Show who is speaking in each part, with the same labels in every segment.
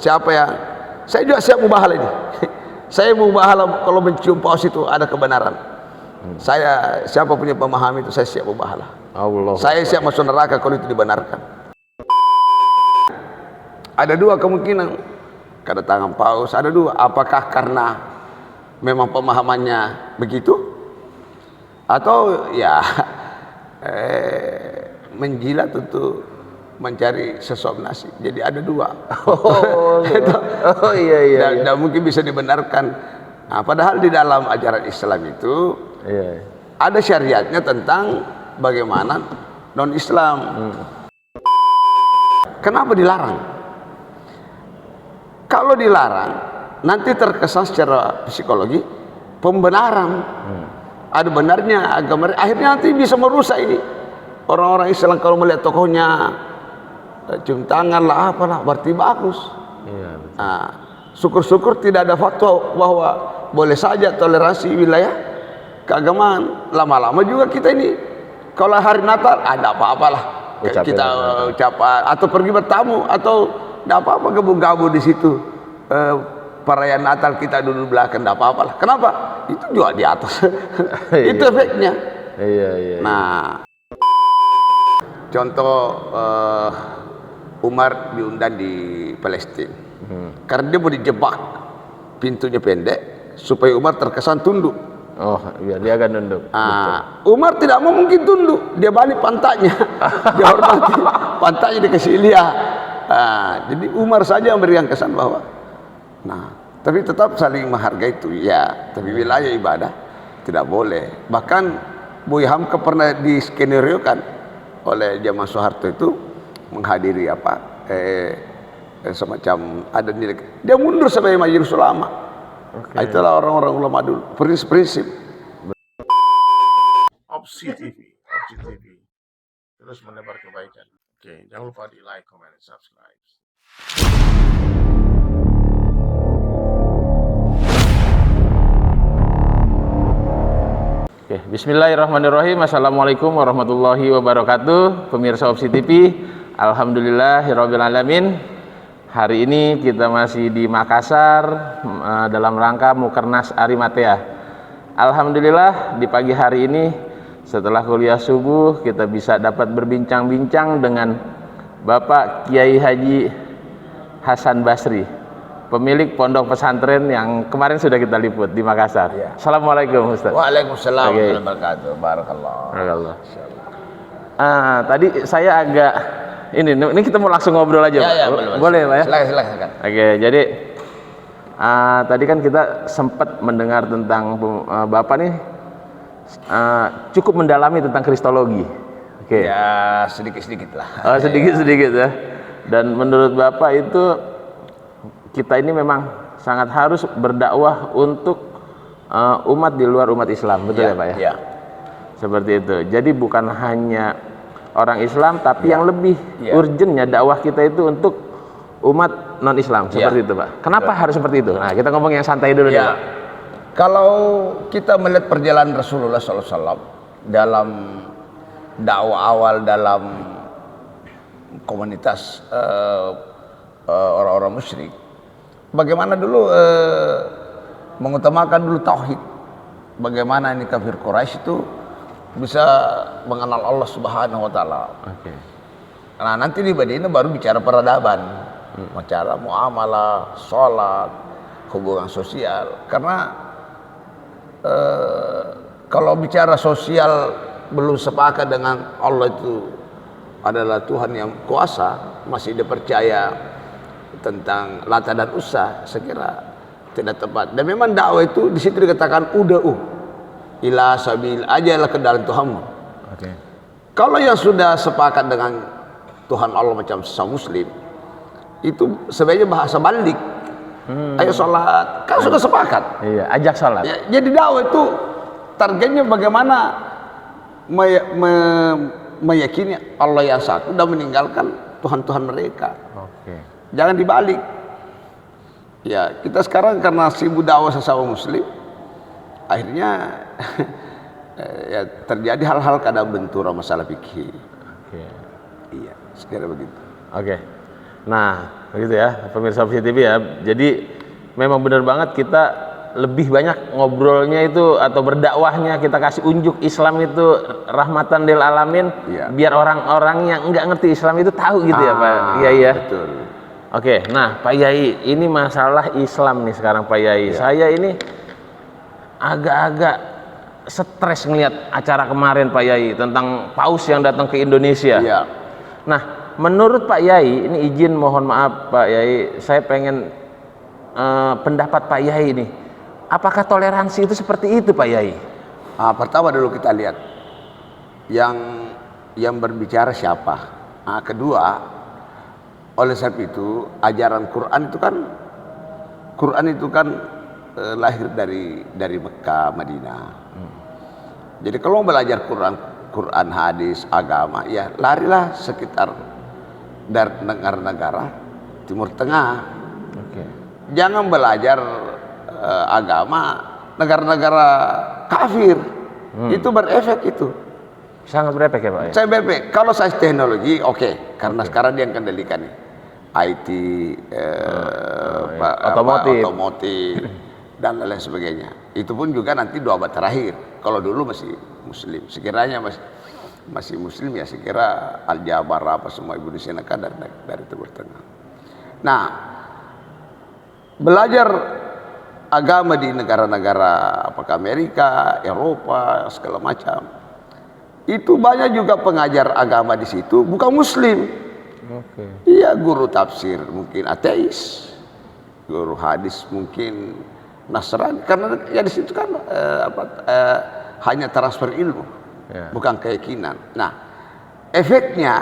Speaker 1: siapa yang saya juga siap mubahala ini. Saya mubahala kalau mencium paus itu ada kebenaran. Saya siapa punya pemahaman itu saya siap mubahala. Saya siap masuk neraka kalau itu dibenarkan. Ada dua kemungkinan kedatangan paus, ada dua. Apakah karena memang pemahamannya begitu, atau ya menjilat untuk mencari sesuap nasi. Jadi ada dua. Iya. Dan mungkin bisa dibenarkan. Nah, padahal di dalam ajaran Islam itu ada syariatnya tentang bagaimana non Islam. Kenapa dilarang? Kalau dilarang nanti terkesan secara psikologi pembenaran. Ada benarnya agama, akhirnya nanti bisa merusak ini. Orang-orang Islam kalau melihat tokohnya cium tangan lah apalah berarti bagus. Nah, syukur-syukur tidak ada fatwa bahwa boleh saja toleransi wilayah keagamaan. Lama-lama juga kita ini kalau hari Natal ada apa-apalah kita ucapan atau pergi bertamu atau tidak apa-apa gabung-gabung di situ. Perayaan Natal kita duduk belakang tidak apa-apa lah. Kenapa? Itu juga di atas. Itu efeknya. Nah, contoh Umar diundang di Palestina karena dia mau dijebak, pintunya pendek supaya Umar terkesan tunduk.
Speaker 2: Biar dia akan tunduk.
Speaker 1: Umar tidak mau mungkin tunduk, dia balik pantatnya. Dia hormati pantatnya, dikasih lihat. Jadi Umar saja yang memberikan kesan bahwa tapi tetap saling menghargai itu ya, tapi wilayah ibadah tidak boleh. Bahkan Buya Hamka pernah diskeneriokan oleh zaman Soeharto itu menghadiri semacam ada nilai, dia mundur sebagai majelis ulama. Itulah orang-orang ulama dulu, prinsip-prinsip. Opsi TV terus menebar kebaikan. Jangan lupa di like, comment, dan subscribe.
Speaker 2: Bismillahirrahmanirrahim. Assalamualaikum warahmatullahi wabarakatuh. Pemirsa Opsi TV, alhamdulillahirabbil alamin. Hari ini kita masih di Makassar dalam rangka Mukernas Arimatea. Alhamdulillah di pagi hari ini setelah kuliah subuh kita bisa dapat berbincang-bincang dengan Bapak Kiai Haji Hasan Basri, pemilik pondok pesantren yang kemarin sudah kita liput di Makassar. Assalamualaikum Ustaz.
Speaker 1: Waalaikumsalam warahmatullahi wabarakatuh. Barakallah.
Speaker 2: Tadi saya agak ini kita mau langsung ngobrol aja. Boleh Pak ya?
Speaker 1: Silakan.
Speaker 2: Jadi tadi kan kita sempat mendengar tentang Bapak nih cukup mendalami tentang kristologi.
Speaker 1: Ya sedikit-sedikit lah.
Speaker 2: Sedikit-sedikit ya. Dan menurut Bapak itu kita ini memang sangat harus berdakwah untuk umat di luar umat Islam, betul ya Pak ya?
Speaker 1: Ya.
Speaker 2: Seperti itu. Jadi bukan hanya orang Islam, tapi yang lebih urgentnya dakwah kita itu untuk umat non Islam, seperti itu Pak. Kenapa harus seperti itu? Nah, kita ngomong yang santai dulu nih Pak.
Speaker 1: Kalau kita melihat perjalanan Rasulullah SAW dalam dakwah awal dalam komunitas orang-orang musyrik, bagaimana dulu mengutamakan dulu tauhid. Bagaimana ini kafir Quraisy itu bisa mengenal Allah Subhanahu wa taala. Nah, nanti di Madinah baru bicara peradaban, bicara muamalah, sholat, hubungan sosial. Karena kalau bicara sosial belum sepakat dengan Allah itu adalah Tuhan yang kuasa, masih dipercaya tentang Lata dan Uzza, saya kira tidak tepat. Dan memang dakwah itu di situ dikatakan ila sabil, ajalah ke dalam Tuhanmu. Kalau yang sudah sepakat dengan Tuhan Allah macam sesama muslim, itu sebenarnya bahasa balik. Ayo sholat, kan sudah sepakat.
Speaker 2: Iya, ajak sholat.
Speaker 1: Ya, jadi dakwah itu targetnya bagaimana meyakini Allah yang satu dan meninggalkan Tuhan-Tuhan mereka. Jangan dibalik. Ya, kita sekarang karena sibuk dakwah sesama muslim, akhirnya ya terjadi hal-hal kadang bentura masalah fikih. Iya, sekira begitu.
Speaker 2: Nah, begitu ya, pemirsa Opsi TV ya. Jadi memang benar banget kita lebih banyak ngobrolnya itu atau berdakwahnya kita kasih unjuk Islam itu rahmatan lil alamin,
Speaker 1: Iya.
Speaker 2: biar orang-orang yang nggak ngerti Islam itu tahu gitu ya Pak Yai ya.
Speaker 1: Betul.
Speaker 2: Oke, nah Pak Yai, ini masalah Islam nih sekarang Pak Yai.
Speaker 1: Iya.
Speaker 2: Saya ini agak-agak stres ngelihat acara kemarin Pak Yai tentang paus yang datang ke Indonesia.
Speaker 1: Iya.
Speaker 2: Nah, menurut Pak Yai, ini izin mohon maaf Pak Yai, saya pengen pendapat Pak Yai nih. Apakah toleransi itu seperti itu Pak Yai?
Speaker 1: Pertama dulu kita lihat yang berbicara siapa. Kedua, oleh sebab itu ajaran Quran itu kan lahir dari Mekah, Madinah. Jadi kalau belajar Quran, hadis, agama, ya larilah sekitar dari negara-negara Timur Tengah.
Speaker 2: Oke.
Speaker 1: Jangan belajar agama negara-negara kafir. Itu berefek itu.
Speaker 2: Sangat berefek ya Pak ya?
Speaker 1: Saya berefek. Kalau saya teknologi, oke. Karena sekarang dia yang kendalikan nih. IT, otomotif, dan lain sebagainya. Itu pun juga nanti 2 abad terakhir. Kalau dulu masih Muslim. Sekiranya masih Muslim ya, sekira Al-Jabar apa semua Ibu Sina kan dari Timur Tengah. Nah, belajar agama di negara-negara apakah Amerika, Eropa, segala macam. Itu banyak juga pengajar agama di situ bukan Muslim.
Speaker 2: Oke.
Speaker 1: Iya, guru tafsir mungkin ateis, guru hadis mungkin Nasrani, karena ya di situ kan hanya transfer ilmu,
Speaker 2: Ya.
Speaker 1: bukan keyakinan. Nah, efeknya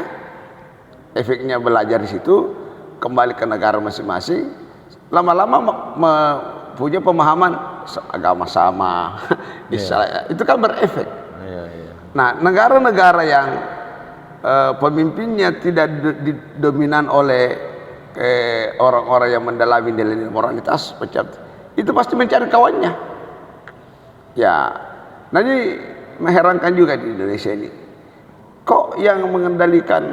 Speaker 1: belajar di situ kembali ke negara masing-masing, lama-lama punya pemahaman agama sama, itu kan berefek.
Speaker 2: Iya, iya.
Speaker 1: Nah, negara-negara yang pemimpinnya tidak didominan oleh orang-orang yang mendalami nilai moralitas, itu pasti mencari kawannya. Ya, nanti mengherankan juga di Indonesia ini. Kok yang mengendalikan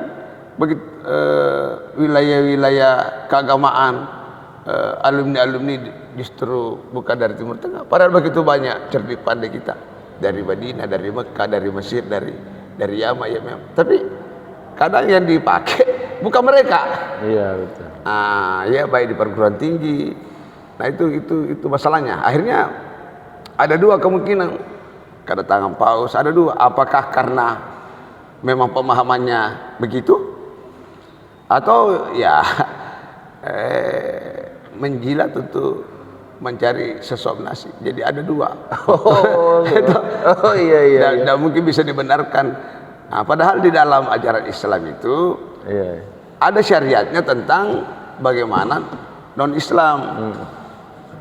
Speaker 1: wilayah-wilayah keagamaan, alumni-alumni justru bukan dari Timur Tengah. Padahal begitu banyak cerdik pandai kita dari Madinah, dari Mekah, dari Mesir, dari Yaman. Tapi kadang yang dipakai bukan mereka.
Speaker 2: Iya, betul.
Speaker 1: Ya baik di perguruan tinggi. Nah itu masalahnya. Akhirnya ada 2 kemungkinan kedatangan paus. Ada 2. Apakah karena memang pemahamannya begitu, atau ya menjilat untuk mencari sesuap nasi. Jadi ada 2.
Speaker 2: Oh iya.
Speaker 1: Dan mungkin bisa dibenarkan. Nah, padahal di dalam ajaran Islam itu ada syariatnya tentang bagaimana non-Islam.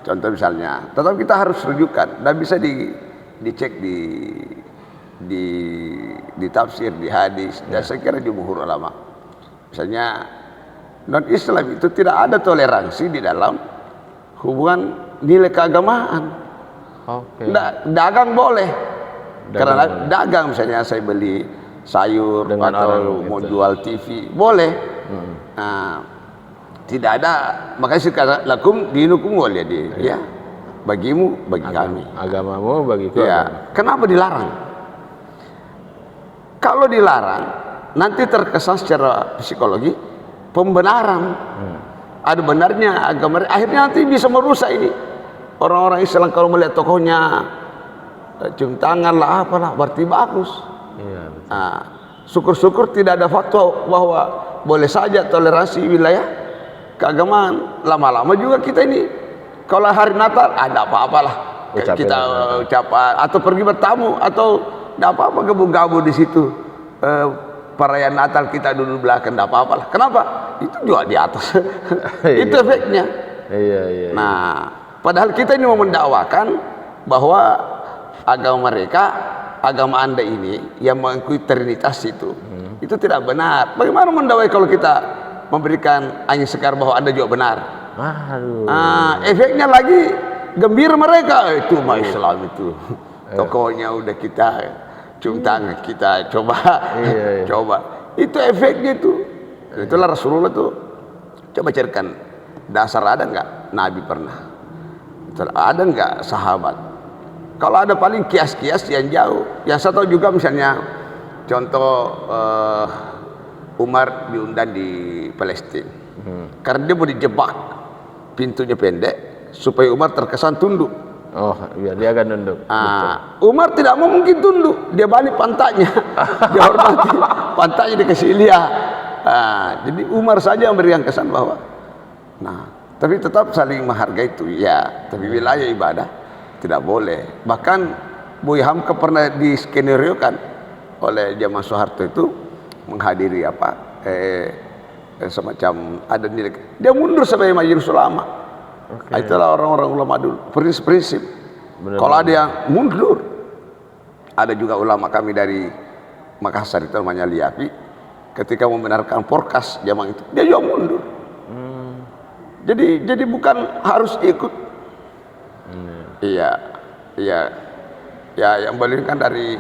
Speaker 1: Contoh misalnya, tetap kita harus rujukan dan bisa dicek di tafsir, di hadis, dan saya kira jumhur ulama. Misalnya non-Islam itu tidak ada toleransi di dalam hubungan nilai keagamaan.
Speaker 2: Oke.
Speaker 1: Dagang boleh. Karena dagang misalnya saya beli sayur
Speaker 2: dengan
Speaker 1: atau mau jual TV boleh. Nah, tidak ada, makanya sekarang lakum dinukum waliya din, ya. Bagimu, bagi kami.
Speaker 2: Agamamu bagiku.
Speaker 1: Ya. Kenapa dilarang? Kalau dilarang nanti terkesan secara psikologi pembenaran. Ada benarnya agama, akhirnya nanti bisa merusak ini. Orang-orang Islam kalau melihat tokohnya cium tangan lah apalah, berarti bagus.
Speaker 2: Iya.
Speaker 1: Nah, syukur-syukur tidak ada fatwa bahwa boleh saja toleransi wilayah keagamaan. Lama-lama juga kita ini kalau hari Natal ada apa-apalah kita ucapan atau pergi bertamu atau tidak apa-apa gabung-gabung di situ. Perayaan Natal kita duduk belakang, tidak apa-apalah. Kenapa? Itu juga di atas. Itu efeknya.
Speaker 2: Iya.
Speaker 1: Nah, padahal kita ini mau mendakwakan bahwa agama mereka, agama Anda ini yang mengakui Trinitas itu tidak benar. Bagaimana mendakwai kalau kita memberikan angin segar bahwa Anda juga benar?
Speaker 2: Aduh.
Speaker 1: Efeknya lagi gembira mereka, itu mah Islam itu. Tokohnya udah kita cium tangan, kita coba. Coba. Itu efeknya itu. Itulah Rasulullah tuh Coba carikan dasar, ada nggak Nabi pernah? Ada nggak sahabat? Kalau ada paling kias-kias yang jauh. Yang saya tahu juga misalnya contoh Umar diundang di Palestina. Karena dia mau dijebak, pintunya pendek supaya Umar terkesan tunduk.
Speaker 2: Oh, biar dia akan nunduk.
Speaker 1: Umar tidak mau mungkin tunduk, dia balik pantatnya, dia hormati, pantatnya dikasih lihat. Jadi Umar saja yang berikan kesan bahwa, tapi tetap saling menghargai itu, ya. Tapi wilayah ibadah tidak boleh. Bahkan Buya Hamka pernah diskeneriokan oleh zaman Soeharto itu menghadiri semacam ada nilai. Dia mundur sebagai majelis ulama. Itulah orang-orang ulama dulu, prinsip-prinsip. Kalau ada yang mundur, ada juga ulama kami dari Makassar itu namanya Liapi, ketika membenarkan Porkas zaman itu, dia juga mundur. Jadi bukan harus ikut. Iya, yang balik kan dari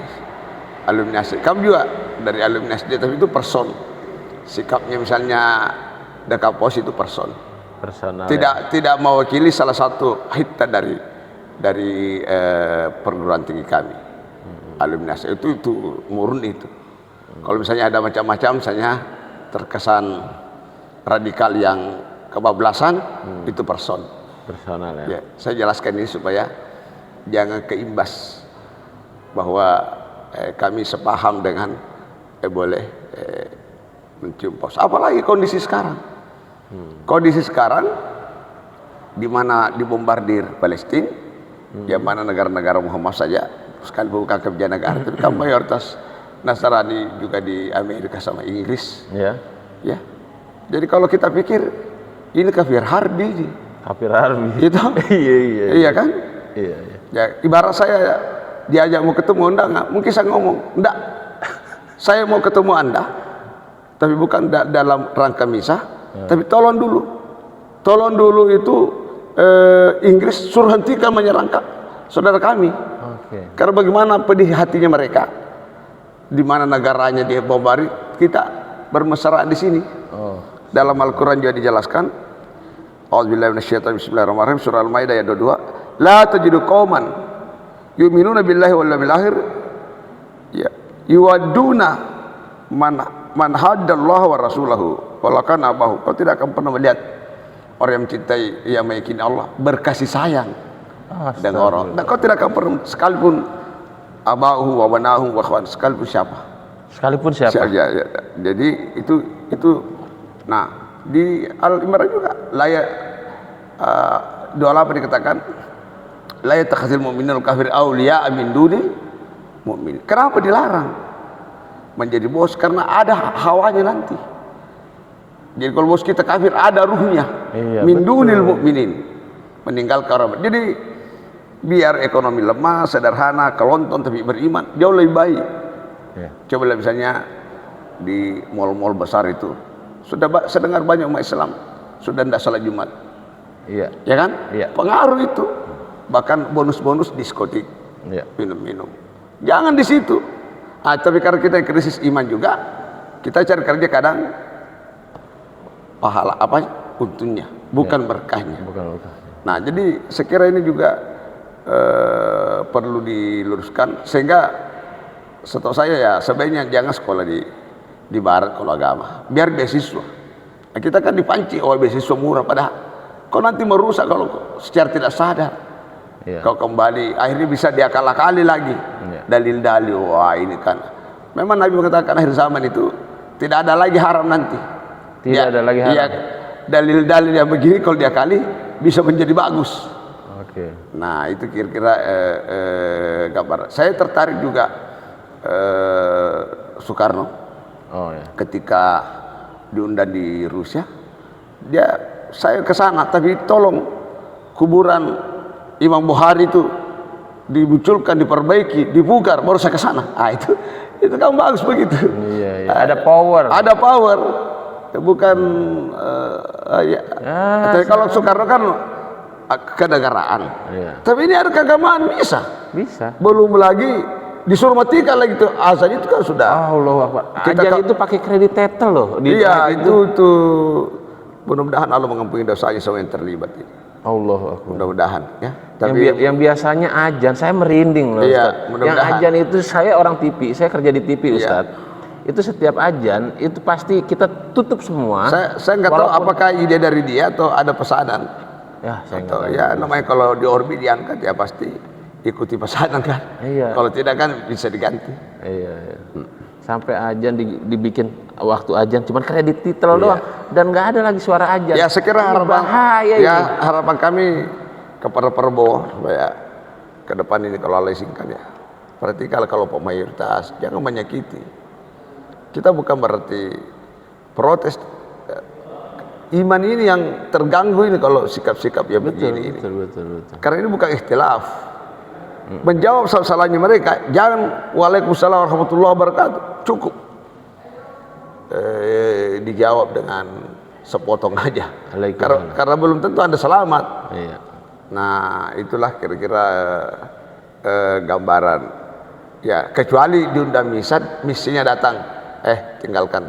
Speaker 1: alumni SD. Kami juga dari alumni SD, tapi itu person. Sikapnya misalnya Dekapos itu person.
Speaker 2: Personal,
Speaker 1: tidak mewakili salah satu hita dari perguruan tinggi kami. Alumni itu murni itu. Kalau misalnya ada macam-macam, misalnya terkesan radikal yang kebablasan, itu personal
Speaker 2: ya.
Speaker 1: Saya jelaskan ini supaya jangan keimbas bahwa kami sepaham dengan boleh mencium pos. Apalagi kondisi sekarang. Kondisi sekarang di mana dibombardir Palestina, yang mana negara-negara Muhammad saja sekali bukan kerja negara, tapi kan mayoritas Nasrani juga di Amerika sama Inggris. Ya. Jadi kalau kita pikir ini kafir harbi, itu, iya kan? Iya. Ya, ibarat saya diajak mau ketemu enggak, mungkin saya ngomong enggak. Saya mau ketemu Anda, tapi bukan dalam rangka misah. Tapi tolong dulu itu Inggris suruh hentikan menyerang saudara kami. Karena bagaimana pedih hatinya mereka, di mana negaranya dia bombardir, kita bermesraan di sini. Dalam Al-Quran juga dijelaskan. A'udzubillahi minasyaitonir rajim. Bismillahirrahmanirrahim. Surah Al-Maidah ayat 22. La tajidu qauman yu'minuna billahi wal yawmil akhir yuwadduna man haddallaha wa rasulahu walakan abahu. Kau tidak akan pernah melihat orang yang mencintai, yang meyakini Allah, berkasih sayang dengan orang. Dan kau tidak akan pernah, sekalipun abahu wa banahu wa akhwan, sekalipun siapa. Jadi itu. Nah, di Al-Imran juga layak 28 dikatakan la yatakhazil mu'minul kafir awliya min dunil mu'min. Kenapa dilarang menjadi bos? Karena ada hawanya nanti. Jadi kalau bos kita kafir, ada ruhnya. Min dunil mu'minin, meninggalkan orang. Jadi biar ekonomi lemah, sederhana, kelonton tapi beriman, jauh lebih baik. Coba lihat misalnya di mal-mal besar itu, sudah saya dengar banyak umat Islam sudah tidak salat Jumat. Ya kan? Pengaruh itu. Bahkan bonus-bonus diskotik, minum-minum. Jangan di situ. Tapi karena kita krisis iman juga, kita cari kerja kadang pahala untungnya, bukan berkahnya. Nah, jadi sekira ini juga perlu diluruskan, sehingga setahu saya ya sebaiknya jangan sekolah di barat kalau agama, biar beasiswa. Nah, kita kan dipancing beasiswa murah, padahal kau nanti merusak kalau secara tidak sadar. Kau kembali akhirnya bisa diakal-akali lagi. Dalil-dalil, wah ini kan memang Nabi mengatakan akhir zaman itu tidak ada lagi haram nanti.
Speaker 2: Ada lagi haram.
Speaker 1: Dalil-dalil yang begini kalau diakali bisa menjadi bagus. Nah, itu kira-kira gambar. Saya tertarik juga Soekarno. Ketika diundang di Rusia, saya ke sana, tapi tolong kuburan Imam Bukhari itu dimunculkan, diperbaiki, dibugar, baru saya ke sana. Itu kan bagus begitu.
Speaker 2: Ada power.
Speaker 1: Bukan tapi kalau Soekarno kan kenegaraan. Tapi ini ada keagamaan bisa. Belum lagi disuruh matikan lagi tuh azan itu kan sudah.
Speaker 2: Allah Akbar. Ajang itu pakai kredit tetel loh.
Speaker 1: Iya, itu mudah-mudahan Allah mengampuni dosanya semua yang terlibat ini.
Speaker 2: Allah.
Speaker 1: Mudah-mudahan ya.
Speaker 2: Yang biasanya ajan, saya merinding loh
Speaker 1: Iya,
Speaker 2: Ustaz. Yang ajan itu, saya orang TV, saya kerja di TV Ustaz. Itu setiap ajan itu pasti kita tutup semua.
Speaker 1: Saya nggak tahu apakah ide dari dia atau ada pesanan.
Speaker 2: Ya, saya nggak tahu.
Speaker 1: Ya namanya kalau di orbit diangkat ya pasti ikuti pesanan kan.
Speaker 2: Iya.
Speaker 1: Kalau tidak kan bisa diganti.
Speaker 2: Iya. Sampai ajan dibikin waktu ajan cuman kredit titel doang dan nggak ada lagi suara ajan.
Speaker 1: Ya sekira harapan kami kepada Prabowo supaya ke depan ini kalau Allah izinkan ya. Berarti kalau mayoritas jangan menyakiti. Kita bukan berarti protes. Iman ini yang terganggu ini kalau sikap-sikap ya begini.
Speaker 2: Betul.
Speaker 1: Karena ini bukan ikhtilaf. Menjawab salahnya mereka, jangan waalaikumsalam warahmatullahi wabarakatuh, cukup dijawab dengan sepotong aja karena belum tentu Anda selamat.
Speaker 2: Iya.
Speaker 1: Nah itulah kira-kira gambaran ya, kecuali diundang misinya datang tinggalkan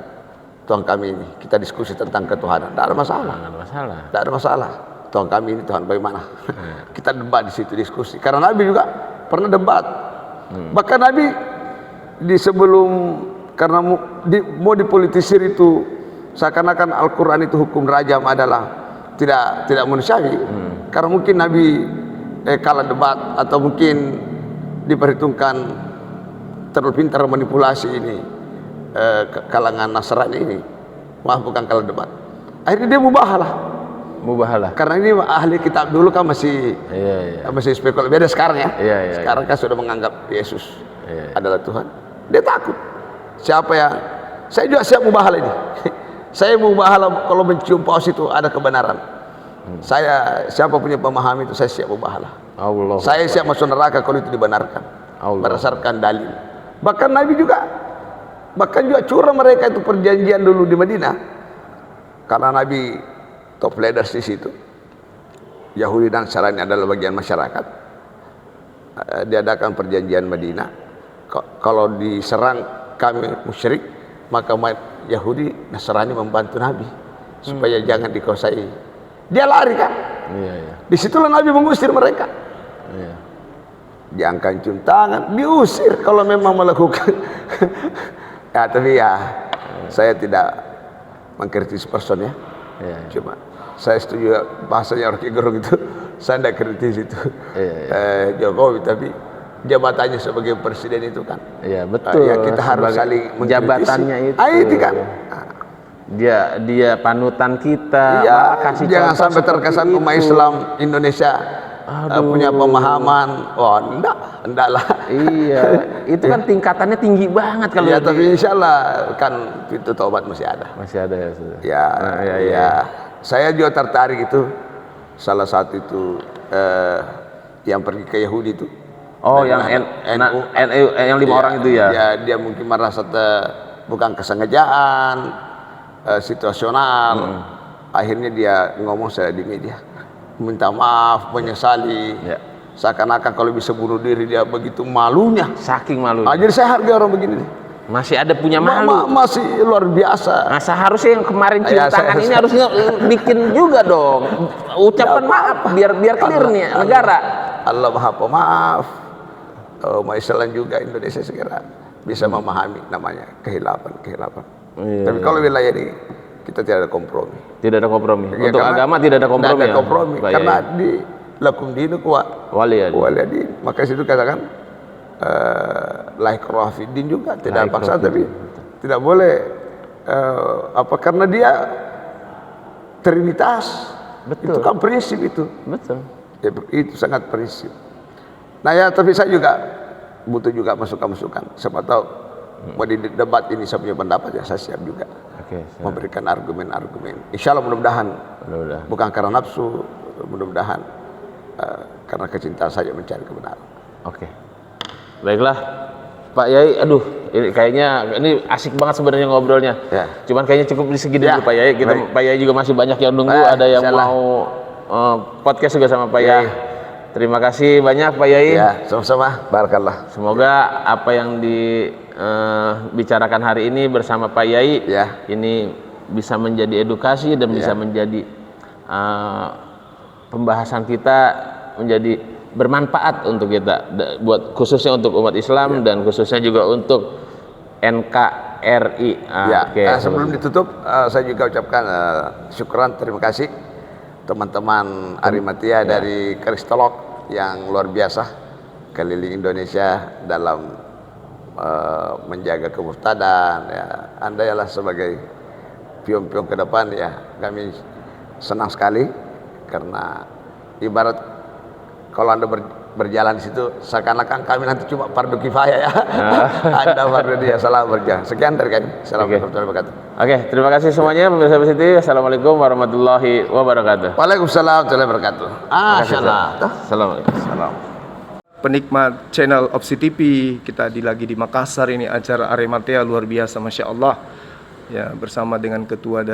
Speaker 1: Tuhan kami ini, kita diskusi tentang ketuhanan, tidak ada masalah. Tuhan kami ini Tuhan bagaimana? Kita debat di situ, diskusi. Karena Nabi juga pernah debat. Bahkan Nabi karena mau dipolitisir itu seakan-akan Al-Quran itu hukum rajam adalah tidak manusiawi. Karena mungkin Nabi kalah debat atau mungkin diperhitungkan terlalu pintar manipulasi ini kalangan Nasrani ini. Bukan kalah debat. Akhirnya dia mubahalah. Karena ini ahli kitab dulu kan masih spekulatif. Beda sekarang ya. Sekarang kan sudah menganggap Yesus adalah Tuhan. Dia takut. Saya juga siap mubahalah ini. Saya mubahalah kalau mencium paus itu ada kebenaran. Siapa punya pemahaman itu saya siap mubahalah. Saya siap masuk neraka kalau itu dibenarkan. Berdasarkan dalil. Bahkan juga curang mereka itu perjanjian dulu di Madinah. Karena Nabi top leaders di situ, Yahudi dan Nasrani adalah bagian masyarakat. Diadakan perjanjian Madinah. Kalau diserang kami musyrik, maka Yahudi Nasrani membantu Nabi supaya jangan dikuasai. Dia lari kan? Disitulah Nabi mengusir mereka. Diangkat cium tangan, diusir kalau memang melakukan. Tapi saya tidak mengkritis person ya. Cuma saya setuju bahasanya Rocky Gerung itu, saya tidak kritis itu Jokowi, tapi jabatannya sebagai presiden itu kan.
Speaker 2: Betul.
Speaker 1: Kita harus saling mengkritisi.
Speaker 2: Jabatannya itu.
Speaker 1: Itu kan.
Speaker 2: Dia panutan kita.
Speaker 1: Jangan sampai terkesan umat Islam Indonesia punya pemahaman. Enggak lah.
Speaker 2: Itu kan tingkatannya tinggi banget kalau.
Speaker 1: Tapi insya Allah kan pintu taubat masih ada. Ya. Saya juga tertarik itu. Salah satu itu yang pergi ke Yahudi itu.
Speaker 2: Yang 5 orang itu ya.
Speaker 1: Dia mungkin merasa bukan kesengajaan, situasional. Akhirnya dia ngomong saya di media, minta maaf, menyesali. Seakan-akan kalau bisa bunuh diri dia begitu malunya.
Speaker 2: Saking malunya.
Speaker 1: Jadi saya hargai orang begini nih.
Speaker 2: Masih ada punya malu.
Speaker 1: Masih luar biasa.
Speaker 2: Nah, seharusnya yang kemarin cium tangan ini harusnya bikin juga dong. Ucapan maaf biar clear nih negara.
Speaker 1: Allah Maha Pemaaf. Umat Islam juga Indonesia segera bisa memahami namanya kehilapan. Tapi kalau wilayah ini kita tidak ada kompromi.
Speaker 2: Untuk agama tidak ada kompromi.
Speaker 1: Tidak ada kompromi. Karena di lakum dinu waliyadin. Maka situ katakan la ikraha fid din juga tidak paksa, tapi tidak boleh karena dia trinitas. Itu kan prinsip itu.
Speaker 2: Betul.
Speaker 1: Itu sangat prinsip. Nah tapi saya juga butuh juga masukan-masukan. Siapa tahu mau di debat ini saya punya pendapat saya siap juga. Memberikan argumen-argumen. Insya Allah mudah-mudahan. Bukan karena nafsu, mudah-mudahan karena kecintaan saya mencari kebenaran.
Speaker 2: Baiklah Pak Yai, ini kayaknya ini asik banget sebenarnya ngobrolnya. Cuman kayaknya cukup di segi dulu Pak Yai. Pak Yai juga masih banyak yang nunggu, ada yang mau podcast juga sama Pak Yai. Terima kasih banyak Pak Yai.
Speaker 1: Sama-sama. Barakallah.
Speaker 2: Semoga apa yang dibicarakan hari ini bersama Pak Yai ini bisa menjadi edukasi dan bisa menjadi pembahasan kita menjadi bermanfaat untuk kita, buat khususnya untuk umat Islam dan khususnya juga untuk NKRI.
Speaker 1: Sebelum ditutup, saya juga ucapkan syukuran, terima kasih teman-teman Arimatia dari Kristolog yang luar biasa keliling Indonesia dalam menjaga kemurtadan. Anda ialah sebagai pion-pion ke depan, kami senang sekali karena ibarat kalau Anda berjalan di situ seakan-akan kami nanti cuma fardu kifayah Anda fardu dia salah berjalan. Sekian dari kami. Assalamualaikum warahmatullahi wabarakatuh.
Speaker 2: Oke, terima kasih semuanya pemirsa Siti. Assalamualaikum warahmatullahi wabarakatuh.
Speaker 1: Waalaikumsalam warahmatullahi wabarakatuh.
Speaker 2: Assalamualaikum.
Speaker 3: Penikmat channel Opsi TV, kita lagi di Makassar ini, acara Arimatea luar biasa, Masya Allah ya, bersama dengan ketua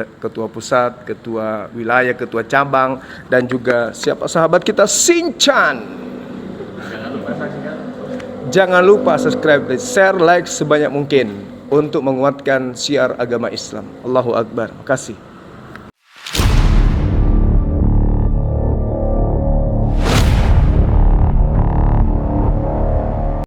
Speaker 3: pusat, ketua wilayah, ketua cabang, dan juga siapa sahabat kita Sinchan. Jangan lupa subscribe, share, like sebanyak mungkin untuk menguatkan syiar agama Islam. Allahu Akbar. Makasih.